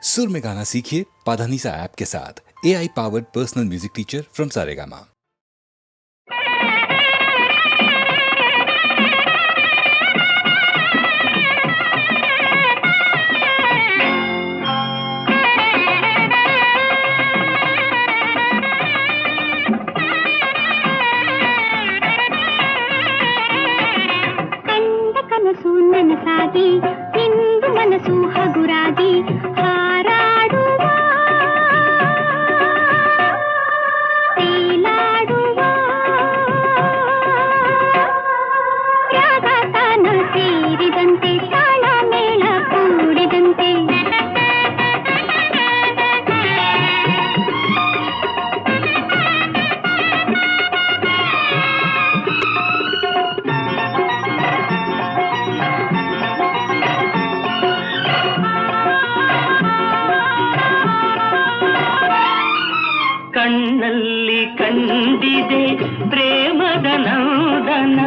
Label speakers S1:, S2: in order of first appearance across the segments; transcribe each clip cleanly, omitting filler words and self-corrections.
S1: सुर में गाना सीखिए पाधानीसा ऐप के साथ। AI powered personal music teacher from Saregama.
S2: ಕನಸು ನನಸಾಗಿ ಇಂದು ಮನಸ್ಸು ಹಗುರಾಗಿ ಹಾರಾಡುವ ತೇಲಾಡುವ ರಾಗ ತಾನ ಸೇರಿದಂತೆ ತಾಳ ಮೇಳ ಕೂಡಿದಂತೆ
S3: ಕಣ್ಣಲ್ಲಿ ಕಂಡಿದೆ ಪ್ರೇಮದ ನಂದನ,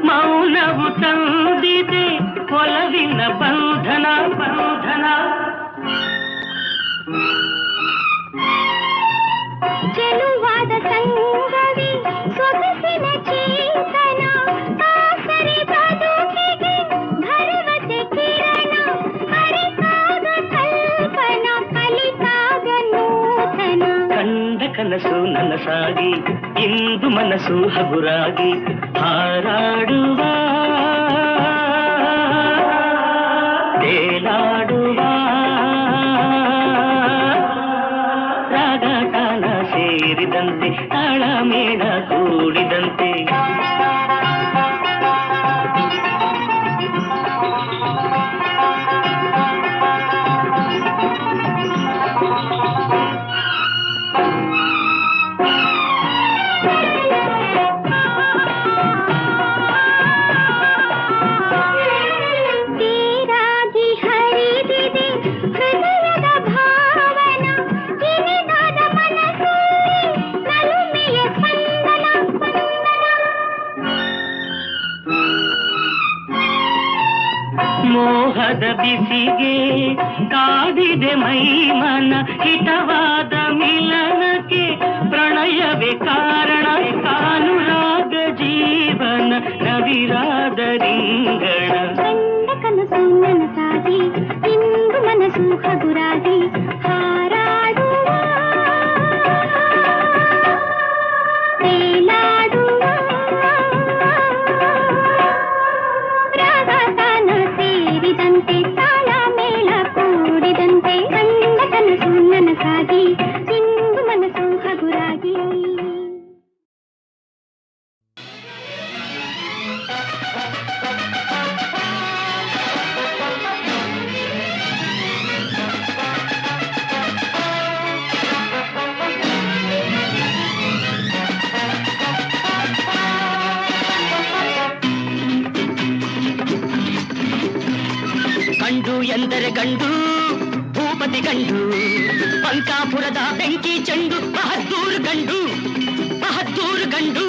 S3: ಮೌನವು ತಂದಿದೆ ಒಲವಿನ ಬಂಧನ ಬಂಧನ.
S2: ಚೆಲುವಾದ ಸಂಗವಿ ಸೊಗಸಿನ ಚೇತನ, ಆಸರೆ ಬದುಕಿಗೆ ಭರವಸೆ ಕಿರಣ, ಅರಿತಾಗ ಕಲ್ಪನ ಕಲಿತಾಗ ನೂತನ.
S3: ಕಂಡ ಕನಸು ನನಸಾಗಿ ಇಂದು ಮನಸ್ಸು ಹಗುರಾಗಿ ಹಾರಾಡುವ ತೇಲಾಡುವ ರಾಗ ತಾನ ಸೇರಿದಂತೆ ತಾಳ ಮೇಳ ಕೂಡಿದಂತೆ.
S2: ತೀರಾಗಿ ಹರಿದಿದೆ ಹೃದಯದ ಭಾವನ, ಕಿರಿದಾದ ಮನಸ್ಸಲ್ಲಿ ನಲುಮೆಯ ಸ್ಪಂದನ ಸ್ಪಂದನ.
S3: ಮೋಹದ ಬಿಸಿಗೆ ಕಾದಿದೆ ಮೈಮನ, ಹಿತವಾದ ಮಿಲನಕ್ಕೆ ಪ್ರಣಯವೇ ಕಾರಣ, ಕಾನುರಾಗ ಜೀವನ ನವಿರಾದ ರಿಂಗಣ.
S2: ಕಂಡ ಕನಸು ನನಸಾಗಿ ಇಂದು ಮನಸ್ಸು ಹಗುರಾಗಿ ಹಾರಾಡುವ ತೇಲಾಡುವ ರಾಗ ತಾನ ಸೇರಿದಂತೆ ತಾಳ ಮೇಳ ಕೂಡಿದಂತೆ. ಕಂಡ ಕನಸು ನನಸಾಗಿ ಇಂದು ಮನಸ್ಸು ಹಗುರಾಗಿ.
S3: ಗಂಡು ಎಂದರೆ ಗಂಡು ಭೂಪತಿ ಗಂಡು, ಪಂಕಾಪುರದ ಬೆಂಕಿ ಚೆಂಡು ಬಹದ್ದೂರು ಗಂಡು ಬಹದ್ದೂರು ಗಂಡು.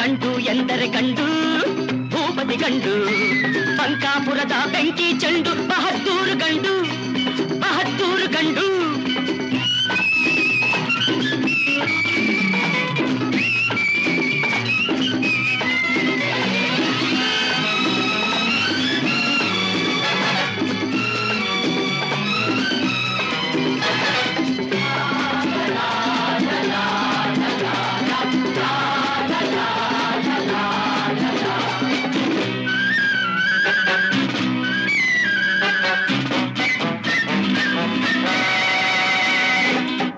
S3: ಗಂಡು ಎಂದರೆ ಗಂಡು ಭೂಪತಿ ಗಂಡು, ಪಂಕಾಪುರದ ಬೆಂಕಿ ಚೆಂಡು ಬಹದ್ದೂರು ಗಂಡು ಬಹದ್ದೂರು ಗಂಡು.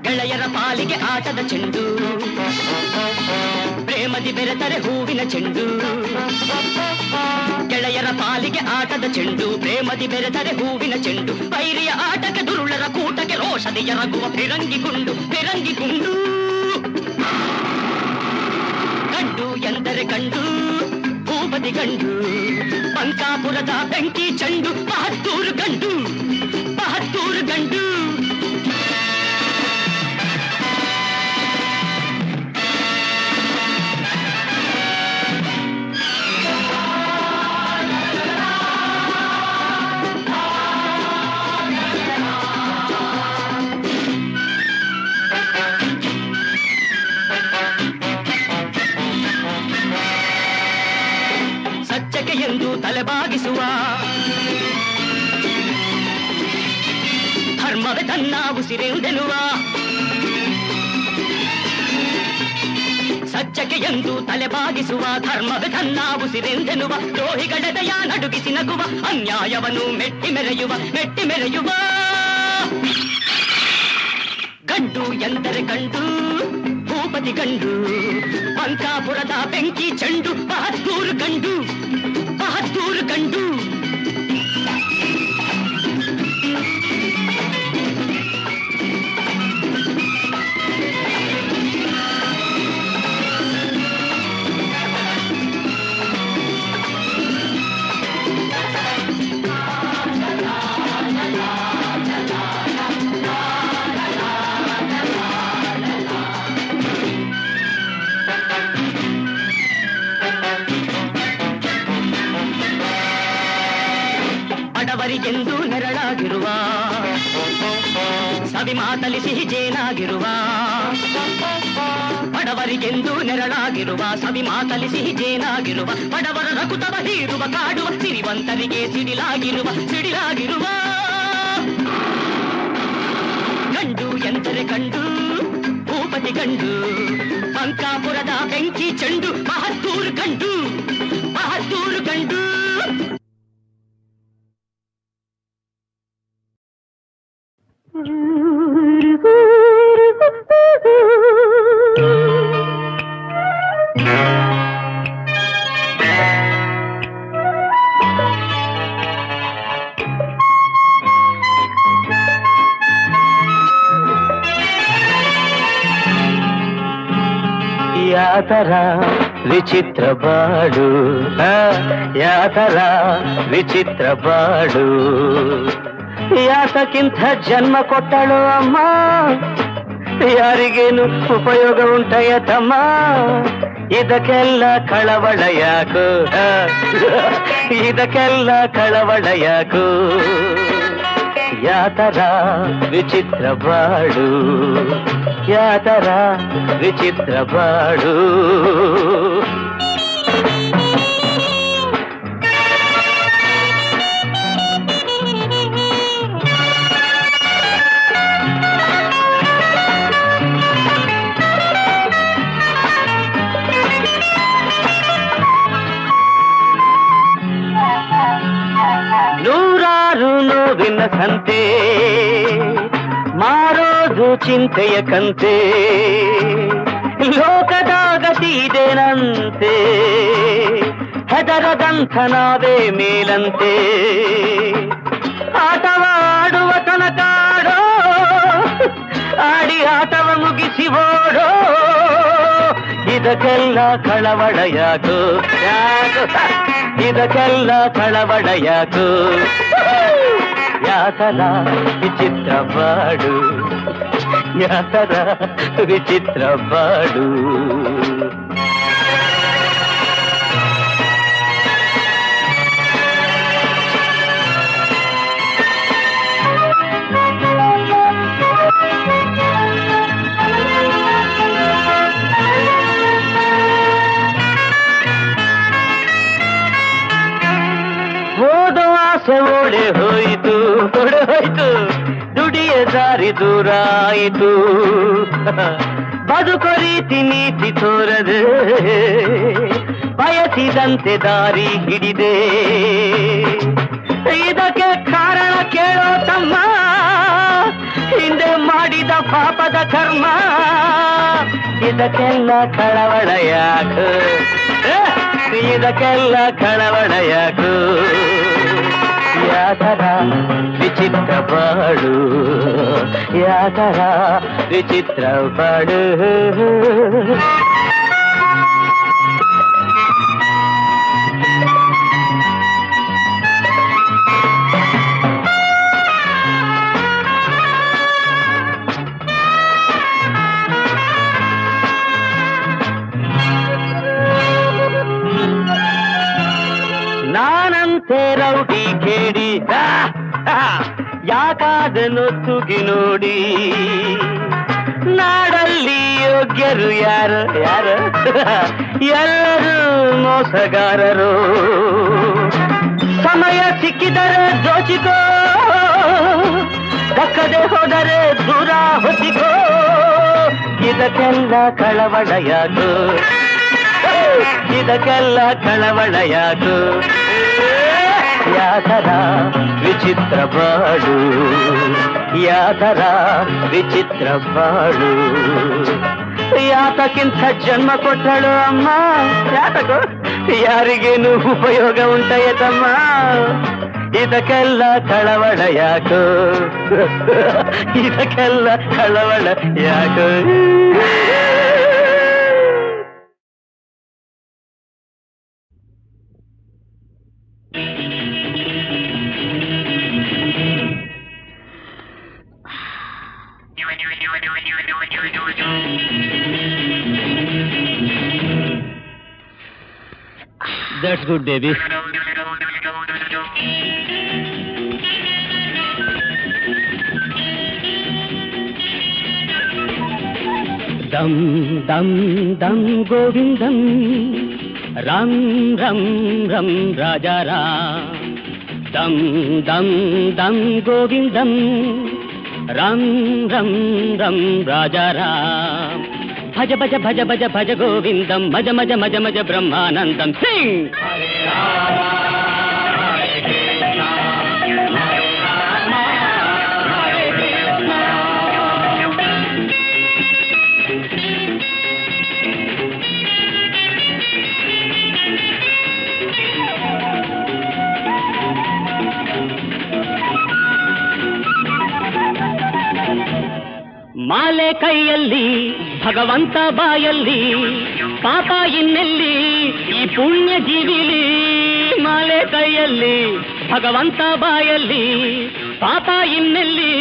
S3: ಗೆಳೆಯರ ಪಾಲಿಗೆ ಆಟದ ಚೆಂಡು, ಪ್ರೇಮದಿ ಬೆರೆತರೆ ಹೂವಿನ ಚೆಂಡು. ಗೆಳೆಯರ ಪಾಲಿಗೆ ಆಟದ ಚೆಂಡು, ಪ್ರೇಮದಿ ಬೆರೆತರೆ ಹೂವಿನ ಚೆಂಡು. ವೈರಿಯ ಆಟಕ್ಕೆ ದುರುಳರ ಕೂಟಕ್ಕೆ ರೋಷದಿ ಎರಗುವ ಫಿರಂಗಿ ಗುಂಡು ಫಿರಂಗಿ ಗುಂಡು. ಗಂಡು ಎಂದರೆ ಗಂಡು ಭೂಪತಿ ಗಂಡು, ಪಂಕಾಪುರದ ಬೆಂಕಿ ಚೆಂಡು ಬಹದ್ದೂರು ಗಂಡು ಬಹದ್ದೂರು ಗಂಡು. ತಲೆಬಾಗಿಸುವ ಧರ್ಮವೇ ತನ್ನ ಉಸಿರೆಂದೆನುವ ಸಜ್ಜಕ್ಕೆ ಎಂದು ತಲೆಬಾಗಿಸುವ ಧರ್ಮವೇ ತನ್ನ ಉಸಿರೆಂದೆನುವ ದ್ರೋಹಿಗಳೆದೆಯ ನಡುಗಿಸಿ ನಗುವ ಅನ್ಯಾಯವನ್ನು ಮೆಟ್ಟಿ ಮೆರೆಯುವ ಗಂಡು ಎಂದರೆ ಗಂಡು ಭೂಪತಿ ಗಂಡು ಪಂಕಾಪುರದ ಬೆಂಕಿ ಚೆಂಡು ಬಹದ್ದೂರು ಗಂಡು ಬಡವರಿಗೆಂದು ನೆರಳಾಗಿರುವ ಸವಿ ಮಾತಲಿ ಸಿಹಿ ಜೇನಾಗಿರುವ ಬಡವರಿಗೆಂದು ನೆರಳಾಗಿರುವ ಸವಿ ಮಾತಲಿ ಸಿಹಿ ಜೇನಾಗಿರುವ ಬಡವರ ರಕುತವ ಹೀರುವ ಕಾಡುವ ಸಿರಿವಂತರಿಗೆ ಸಿಡಿಲಾಗಿರುವ ಗಂಡು ಎಂದರೆ ಗಂಡು ಭೂಪತಿ ಗಂಡು ಪಂಕಾಪುರದ ಬೆಂಕಿ ಚೆಂಡು ಬಹದ್ದೂರು ಗಂಡು
S4: ಯಾತರ ವಿಚಿತ್ರ ಬಾಡು ಯಾತರ ವಿಚಿತ್ರ ಬಾಡು ಯಾತಕ್ಕಿಂತ ಜನ್ಮ ಕೊಟ್ಟಳು ಅಮ್ಮ ಯಾರಿಗೇನು ಉಪಯೋಗ ಉಂಟಯ್ಯ ತಮ್ಮ ಇದಕ್ಕೆಲ್ಲ ಕಳವಳ ಯಾಕು ಇದಕ್ಕೆಲ್ಲ ಕಳವಳ ಯಾಕು ಯಾತರ ವಿಚಿತ್ರ ಬಾಡು ಯಾತರ ವಿಚಿತ್ರ ಬಾಡು ನೂರಾರು ನೋವಿನ ಸಂತೆ ಮಾರೋದು ಚಿಂತೆಯ ಕಂತೆ ಲೋಕದ ಗತಿ ಇದೇನಂತೆ ಹೆದರದಂಥ ನಾವೇ ಮೇಲಂತೆ ಆಟವಾಡುವ ತನಕಾಡೋ ಆಡಿ ಆಟವ ಮುಗಿಸಿ ಓಡೋ ಇದಕ್ಕೆಲ್ಲ ಕಳವಳ ಯಾಕು ಇದಕ್ಕೆಲ್ಲ ಕಳವಳ ಯಾಕು ಯಾತರ ವಿಚಿತ್ರ ಬಾಡು ಯಾತರ ವಿಚಿತ್ರ ಬಾಡು ಓದೋ ಆಸೆ ಓಡೆ ಹೋಯಿತು ದುಡಿಯ ದಾರಿ ದೂರ ಆಯಿತು ಬದುಕೋ ರೀತಿ ನೀತಿ ತೋರದೆ ಬಯಸಿದಂತೆ ದಾರಿ ಹಿಡಿದೆ ಇದಕ್ಕೆ ಕಾರಣ ಕೇಳೋ ತಮ್ಮ ಹಿಂದೆ ಮಾಡಿದ ಪಾಪದ ಕರ್ಮ ಇದಕ್ಕೆಲ್ಲ ಕಳವಳ ಯಾಕು ಇದಕ್ಕೆಲ್ಲ ಕಳವಳ ಯಾಕು ಯಾತರ ವಿಚಿತ್ರ ಬಾಡು ಯಾತರ ವಿಚಿತ್ರ ಬಾಡು ನಾನಂತೆ ರೌಡಿ ಕೇಳಿ ಯಾಕಾದನು ತುಗಿ ನೋಡಿ ನಾಡಲ್ಲಿ ಯೋಗ್ಯರು ಯಾರು ಎಲ್ಲರೂ ಮೋಸಗಾರರು ಸಮಯ ಸಿಕ್ಕಿದರೆ ದೋಚಿಕೋ, ದಕ್ಕದೆ ಹೋದರೆ ದೂರ ಹೊತ್ತಿಕೋ. ಇದಕ್ಕೆಲ್ಲ ಕಳವಳ ಯಾಕೋ, ಇದಕ್ಕೆಲ್ಲ ಕಳವಳ ಯಾಕೋ. ಯಾತರ ವಿಚಿತ್ರ ಬಾಳು, ಯಾತರ ವಿಚಿತ್ರ ಬಾಳು. ಯಾತಕ್ಕಿಂತ ಜನ್ಮ ಕೊಟ್ಟಳು ಅಮ್ಮ, ಯಾತಕೋ ಯಾರಿಗೇನು ಉಪಯೋಗ ಉಂಟಾಯತಮ್ಮ. ಇದಕ್ಕೆಲ್ಲ ಕಳವಳ ಯಾಕೋ, ಇದಕ್ಕೆಲ್ಲ ಕಳವಳ ಯಾಕೋ. That's good, baby. Dum dum dum Govindam, Ram Ram Ram Raja Ram. Dum dum dum Govindam, Ram Ram Ram Raja Ram. Bhaja bhaja bhaja bhaja bhaja Govindam, maja maja maja maja Brahmanandam. Sing! Hare Rama, Hare Krishna, Hare Rama, Hare Krishna. ಮಾಲೆ ಕೈಯಲ್ಲಿ ಭಗವಂತ ಬಾಯಲ್ಲಿ, ಪಾಪ ಇನ್ನೆಲ್ಲಿ ಈ ಪುಣ್ಯ ಜೀವಿಲಿ. ಮಾಲೆ ಕೈಯಲ್ಲಿ ಭಗವಂತ ಬಾಯಲ್ಲಿ, ಪಾಪ ಇನ್ನೆಲ್ಲಿ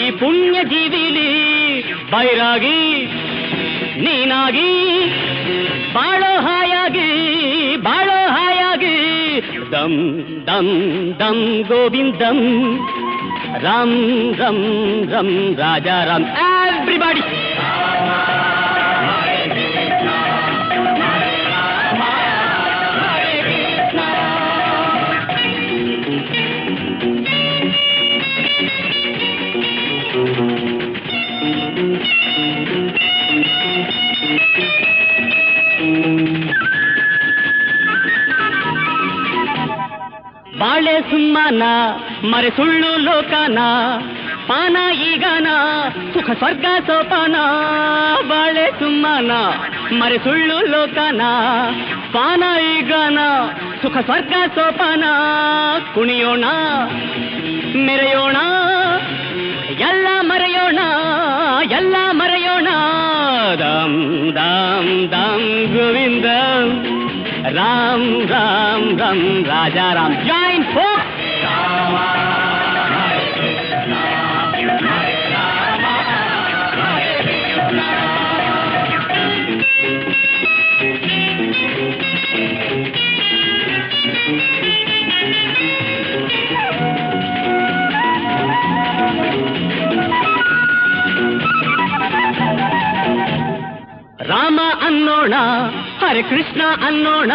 S4: ಈ ಪುಣ್ಯ ಜೀವಿಲಿ. ಬೈರಾಗಿ ನೀನಾಗಿ ಬಾಳೋ ಹಾಯಾಗಿ, ಬಾಳೋ ಹಾಯಾಗಿ. ದಂ ದಂ ದಂ ಗೋವಿಂದಂ, Ram Ram Ram Raja Ram. Everybody! ಬಾಳೆ ಸುಮ್ಮನ ಮರೆ ಸುಳ್ಳು ಲೋಕನ, ಪಾನ ಈಗನ ಸುಖ ಸ್ವರ್ಗ ಸೋಪಾನ. ಬಾಳೆ ಸುಮ್ಮನ ಮರೆ ಸುಳ್ಳು ಲೋಕನ, ಪಾನ ಈಗನ ಸುಖ ಸ್ವರ್ಗ ಸೋಪಾನ. ಕುಣಿಯೋಣ ಮೆರೆಯೋಣ ಎಲ್ಲ ಮರೆಯೋಣ, ಎಲ್ಲ ಮರೆಯೋಣ. ದಂ ದಂ ದಂ Govinda, Ram Ram Ram Raja Ram. Join folks. Rama, Hare Krishna, Hare Rama, Hare Krishna. Rama ಅನ್ನೋಣ, Hare Krishna ಅನ್ನೋಣ,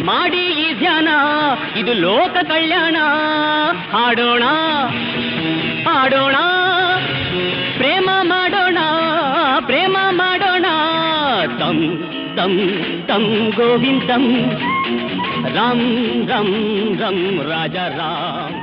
S4: ಮಾಡಿ ಈ ಧ್ಯಾನ ಇದು ಲೋಕ ಕಲ್ಯಾಣ. ಹಾಡೋಣ ಹಾಡೋಣ ಪ್ರೇಮ ಮಾಡೋಣ, ಪ್ರೇಮ ಮಾಡೋಣ. ತಂ ತಂ ತಂ ಗೋವಿಂದಂ, ರಾಮ್ ರಂ ರಂ ರಾಜ ರಾಮ್.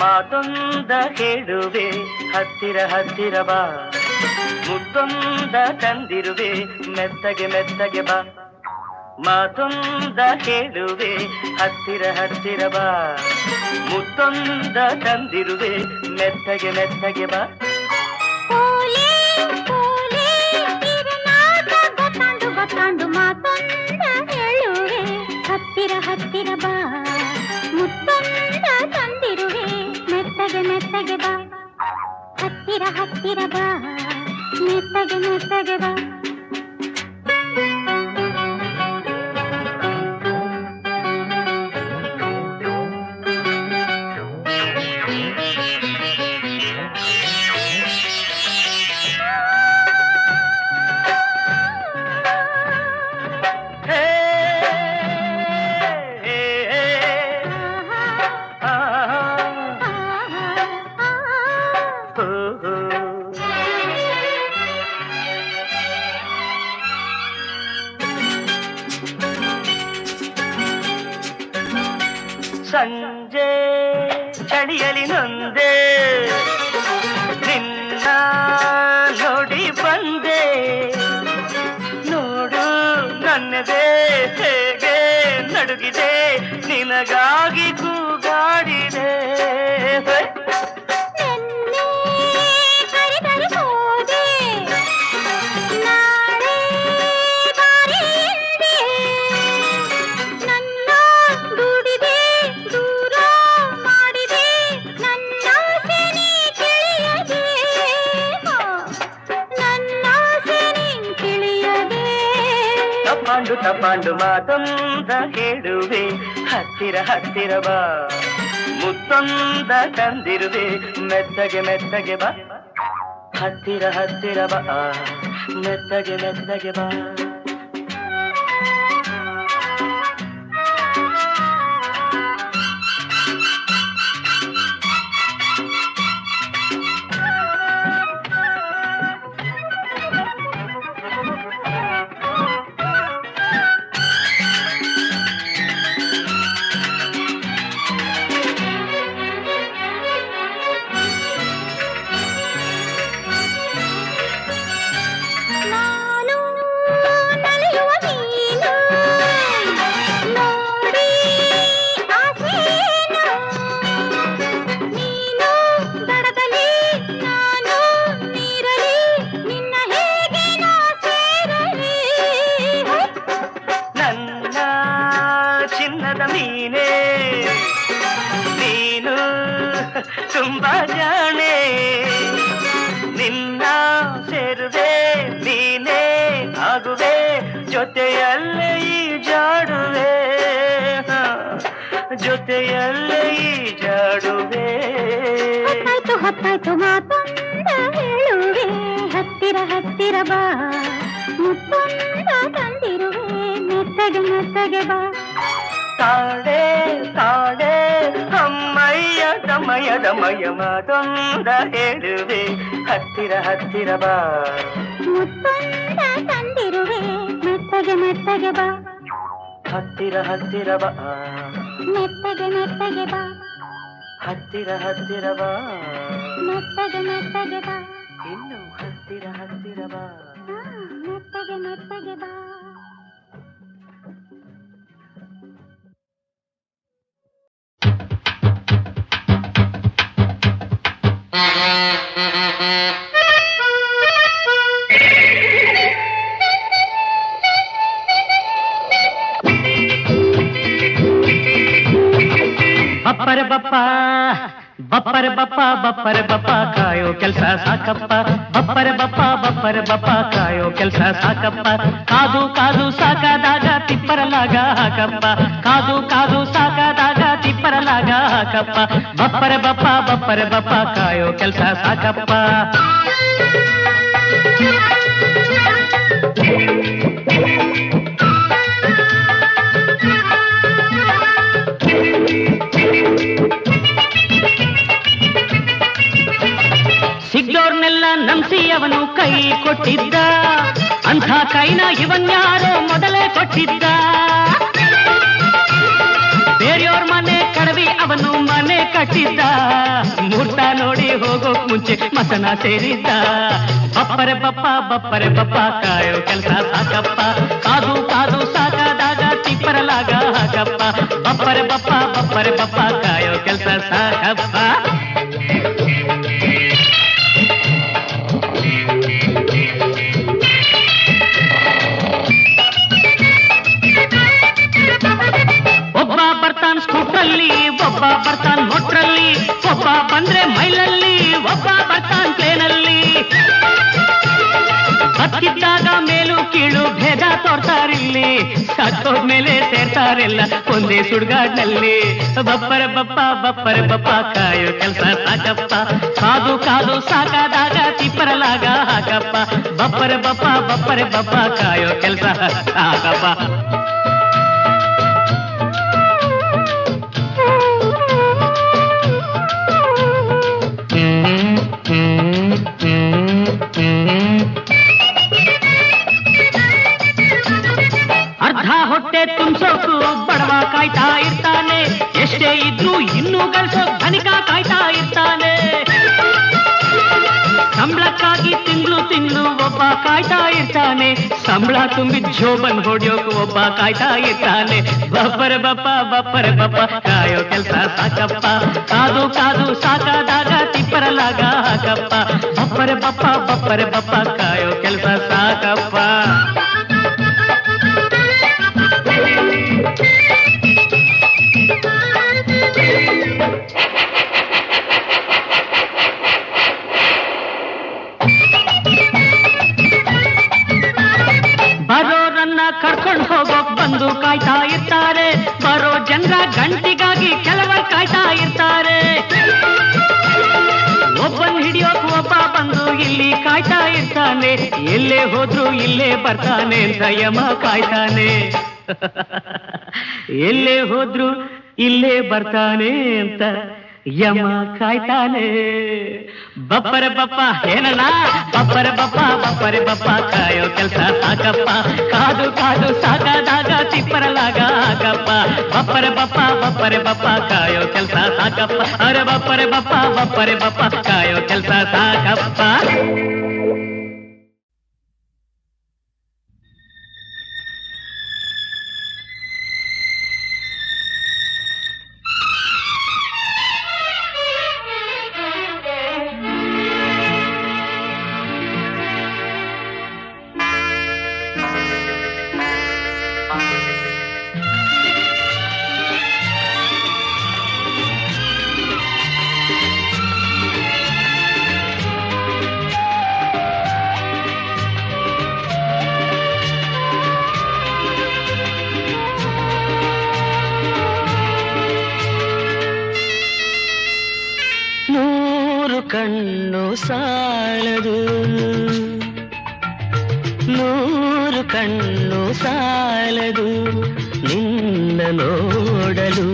S4: ಮಾತೊಂದ ಹೇಳುವೆ ಹತ್ತಿರ ಹತ್ತಿರ ಬಾ, ಮುತ್ತೊಂದ ತಂದಿರುವೆ ಮೆತ್ತಗೆ ಮೆತ್ತಗೆ ಬಾ. ಮಾತೊಂದ ಹೇಳುವೆ ಹತ್ತಿರ ಹತ್ತಿರ ಬಾ, ಮುತ್ತೊಂದ ತಂದಿರುವೆ ಮೆತ್ತಗೆ ಮೆತ್ತಗೆ ಬಾ.
S2: ಗೊತ್ತಾಂಡು ಮಾತೊಂದ ಹೇಳುವೆ ಹತ್ತಿರ ಹತ್ತಿರ ಬಾ, ಮುತ್ತೊಂದ ತಂದಿರುವೆ ಮೆತ್ತಗೆ ಮೆತ್ತಗೆ ಹತ್ತಿರ ಹತ್ತಿರ ಬಾ ಮೆತ್ತಗೆ ಮೆತ್ತಗೆ ಬಾ
S4: ಸಂಜೆ ಚಳಿಯಲಿ ನೊಂದೆ ನಿನ್ನ ನೋಡಿ ಬಂದೆ ನೋಡು ನನ್ನದೇ ಹೇಗೆ ನಡುಗಿದೆ ನಿನಗಾಗಿ ಕೂಗಾಡಿದೆ ತಪ್ಪಾಂಡು ಮಾತೊಂದ ಹೇಳುವೆ ಹತ್ತಿರ ಹತ್ತಿರ ಬಾ ಮುತ್ತೊಂದ ತಂದಿರುವೆ ಮೆತ್ತಗೆ ಮೆತ್ತಗೆ ಬಾ ಹತ್ತಿರ ಹತ್ತಿರ ಬಾ ಮೆತ್ತಗೆ ಮೆತ್ತಗೆ ಬಾ ತುಂಬಾ ಜಾಣೆ ನಿನ್ನ ಸೇರುವೆ ನೀನೇ ಆಗುವೆ ಜೊತೆಯಲ್ಲೇ ಈ ಜಾಡುವೆ ಜೊತೆಯಲ್ಲೇ ಈ ಜಾಡುವೆ
S2: ಹೊತ್ತಾಯ್ತು ಹೊತ್ತಾಯ್ತು ಮಾತೊಂದ ಹೇಳುವೆ ಹತ್ತಿರ ಹತ್ತಿರ ಬಾ ಮುತ್ತೊಂದ ತಂದಿರುವೆ ಮೆತ್ತಗೆ ಮೆತ್ತಗೆ ಬಾ
S4: ತಾಡೆ ತಾಡೆ ಅಮ್ಮಯ್ಯ ದಮಯ ದಮಯ ಮಾತೊಂದ ಹೇಳುವೆ ಹತ್ತಿರ ಹತ್ತಿರ ಬಾ
S2: ಮುತ್ತೊಂದ ತಂದಿರುವೆ ಮೆತ್ತಗೆ ಮೆತ್ತಗೆ ಬಾ
S4: ಹತ್ತಿರ ಹತ್ತಿರ ಬಾ
S2: ಮೆತ್ತಗೆ ಮೆತ್ತಗೆ ಬಾ
S4: ಹತ್ತಿರ ಹತ್ತಿರ ಬಾ
S2: ಮೆತ್ತಗೆ ಮೆತ್ತಗೆ ಬಾ
S4: ಇನ್ನು ಹತ್ತಿರ ಹತ್ತಿರ ಬಾ
S2: ಮೆತ್ತಗೆ ಮೆತ್ತಗೆ ಬಾ
S3: ಬಪ್ಪರೆ ಬಪ್ಪ ಬಪ್ಪರೆ ಬಪ್ಪ ಬಪ್ಪರೆ ಬಪ್ಪ ಕಾಯೋ ಕೆಲ್ಸ ಸಾಕಪ್ಪ ಬಪ್ಪರೆ ಬಪ್ಪ ಕಾಯೋ ಕೆಲ್ಸ ಸಾಕಪ್ಪ ಕಾದು ಕಾದು ಸಾಕಾದಾಗ ತಿಪ್ಪರಲಾಗ ಹಾಕಪ್ಪ ಕಾದು ಕಾದು ಸಾಕಾದಾಗ ತಿಪ್ಪರಲಾಗ ಹಾಕಪ್ಪ ಬಪ್ಪರೆ ಬಪ್ಪ ಕಾಯೋ ಕೆಲ್ಸ ಸಾಕಪ್ಪ ಸಿಗ್ದೋರ್ನೆಲ್ಲ ನಂಬಿಸಿ ಅವನು ಕೈ ಕೊಟ್ಟಿದ್ದ ಅಂಥ ಕೈನ ಇವನ್ಯಾರೋ ಮೊದಲೇ ಕೊಟ್ಟಿದ್ದ ಬೇರೆಯವ್ರ ಮನೆ ಕಡವಿ ಅವನು ಮನೆ ಕಟ್ಟಿದ್ದ ಮುಹೂರ್ತ ನೋಡಿ ಹೋಗೋಕ್ ಮುಂಚೆ ಮಸನ ಸೇರಿದ್ದ ಬಪ್ಪರೆ ಬಪ್ಪ ಕಾಯೋ ಕೆಲಸ ಸಾಕಪ್ಪ ಕಾದು ಕಾದು ಸಾಕಾದಾಗ ತಿಪ್ಪರಲಾಗ ಹಾಕಪ್ಪ ಬಪ್ಪರೆ ಬಪ್ಪ ಕಾಯೋ ಕೆಲಸ ಸಾಕಪ್ಪ ಒಬ್ಬ ಬರ್ತಾನ್ ಸ್ಕೂಟ್ರಲ್ಲಿ ಒಬ್ಬ ಬರ್ತಾನ್ ಮೋಟ್ರಲ್ಲಿ ಒಬ್ಬ ಬಂದ್ರೆ ಮೈಲಲ್ಲಿ ಒಬ್ಬ ಬರ್ತಾನ್ ಪ್ಲೇನಲ್ಲಿ ಕೀಳು ಭೇದ ತೋರ್ತಾರಿಲ್ಲಿ, ಸತ್ತೋದ್ಮೇಲೆ ಸೇರ್ತಾರೆಲ್ಲ ಒಂದೇ ಸುಡ್ಗಾಡ್ನಲ್ಲಿ. ಬಪ್ಪರೆ ಬಪ್ಪ ಕಾಯೋ ಕೆಲ್ಸ ಸಾಕಪ್ಪ, ಕಾದು ಕಾದು ಸಾಕಾದಾಗ ತಿಪ್ಪರಲಾಗ ಹಾಕಪ್ಪ. ಬಪ್ಪರೆ ಬಪ್ಪ ಕಾಯೋ ಕೆಲ್ಸ ಸಾಕಪ್ಪ. ಅರ್ಧ ಹೊಟ್ಟೆ ತುಂಬಿಸೋಕು ಬಡವ ಕಾಯ್ತಾ ಇರ್ತಾನೆ, ಎಷ್ಟೇ ಇದ್ರೂ ಇನ್ನೂ ಗಳಿಸೋ ಧನಿಕ ಕಾಯ್ತಾ ಇರ್ತಾನೆ. ಸಂಬಳಕ್ಕಾಗಿ ತಿಂಗಳು ಒಬ್ಬ ಕಾಯ್ತಾ ಇರ್ತಾನೆ, ಸಂಬಳ ತುಂಬಿದ ಜೋಬನ್ ಹೊಡಿಯೋಕು ಒಬ್ಬ ಕಾಯ್ತಾ ಇರ್ತಾನೆ. ಬಪ್ಪರೆ ಬಪ್ಪ ಕಾಯೋ ಕೆಲ್ಸ ಸಾಕಪ್ಪ, ಕಾದು ಕಾದು ಸಾಕಾದಾಗ ತಿಪ್ಪರಲಾಗ ಹಾಕಪ್ಪ. ಬಪ್ಪರೆ ಬಪ್ಪ ಕಾಯೋ ಕೆಲ್ಸ ಸಾಕಪ್ಪ. ಬರೋರನ್ನ ಕರ್ಕೊಂಡು ಹೋಗೋಕ್ ಬಂದು ಕಾಯ್ತಾ ಇರ್ತಾರೆ, ಬರೋ ಜನರ ಗಂಟಿಗಾಗಿ ಕೆಲವರು ಕಾಯ್ತಾ ಇರ್ತಾರೆ. ಒಬ್ಬನ್ ಹಿಡಿಯೋಕ್ ಒಬ್ಬ ಬಂದು ಇಲ್ಲಿ ಕಾಯ್ತಾ ಇರ್ತಾನೆ, ಎಲ್ಲೇ ಹೋದ್ರು ಇಲ್ಲೇ ಬರ್ತಾನೆ ಅಂತ ಯಮ ಕಾಯ್ತಾನೆ. ಎಲ್ಲೇ ಹೋದ್ರು ಇಲ್ಲೇ ಬರ್ತಾನೆ ಅಂತ ಯಮ ಕಾಯ್ತಾನೆ. ಬಪ್ಪರೆ ಬಪ್ಪ ಏನಲ್ಲ, ಬಪ್ಪರೆ ಬಪ್ಪ ಕಾಯೋ ಕೆಲ್ಸ ಸಾಕಪ್ಪ, ಕಾದು ಕಾದು ಸಾಕಾದಾಗ ತಿಪ್ಪರಲಾಗ ಹಾಕಪ್ಪ. ಬಪ್ಪರೆ ಬಪ್ಪ ಕಾಯೋ ಕೆಲ್ಸ ಸಾಕಪ್ಪ. ಅರೆ ಬಪ್ಪರೆ ಬಪ್ಪ ಕಾಯೋ ಕೆಲ್ಸ ಸಾಕಪ್ಪ.
S4: ಕಣ್ಣು ಸಾಲದು, 100 ಕಣ್ಣು ಸಾಲದು ನಿನ್ನ ನೋಡಲು,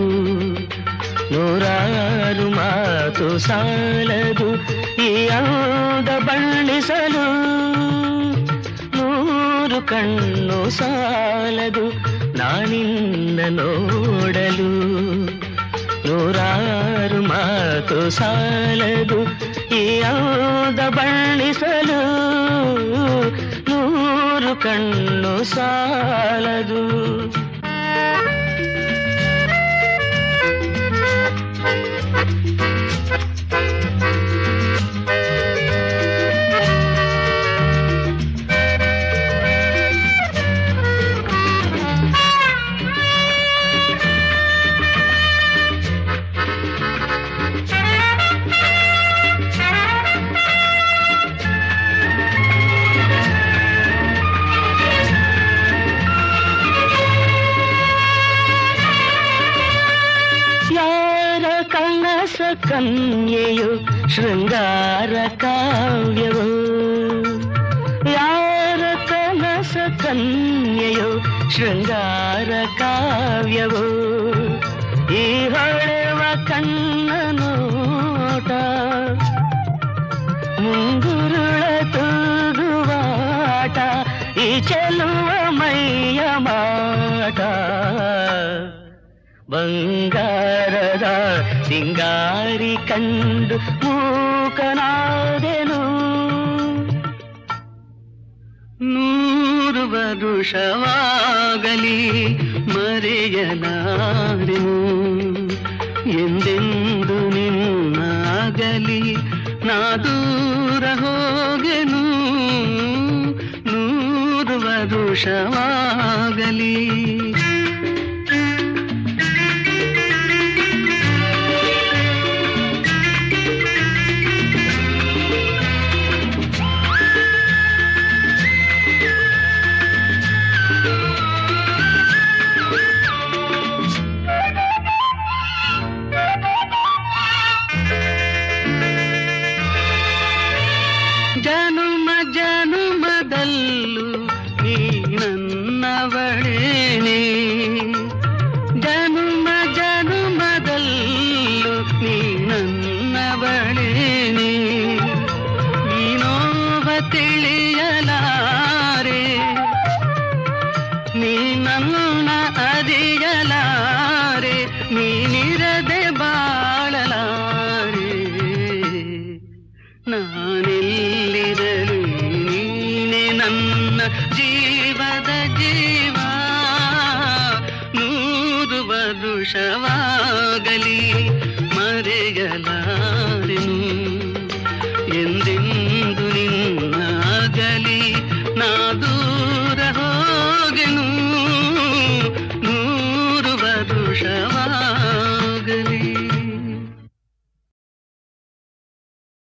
S4: 100 ಮಾತು ಸಾಲದು ಈ ಅಂದ ಬಣ್ಣಿಸಲು. 100 ಕಣ್ಣು ಸಾಲದು ನಾನಿನ್ನ ನೋಡಲು, 100 ಮಾತು ಸಾಲದು ಈ ಅಂದ ಬಣ್ಣಿಸಲು. 100 ಕಣ್ಣು ಸಾಲದು. ಕನ್ಯೆಯು ಶೃಂಗಾರ ಕಾವ್ಯವು, ಯಾರ ಕನಸ ಕನ್ಯೆಯು ಶೃಂಗಾರ ಕಾವ್ಯವು. ಈ ಹೊಳೆವ ಕಣ್ಣ ನೋಟ ಮುಂಗುರುಳ ತೂಗುವಾಟ, ಈ ಚೆಲುವ ಮೈಯ ಮಾಟ. ಬಂಗಾರದ ಸಿಂಗಾರಿ ಕಂಡು ಮೂಕನಾದೆನು, 100 ವರುಷವಾಗಲಿ ಮರೆಯಲಾರೆನು. ಎಂದೆಂದು ನಿನ್ನಾಗಲಿ ನಾ ದೂರ ಹೋಗೆನು, 100 ವರುಷವಾಗಲಿ. ಜೀವದ ಜೀವ 100 ವರುಷವಾಗಲಿ ಮರೆಯಲಾರೆನು ಎಂದೆಂದು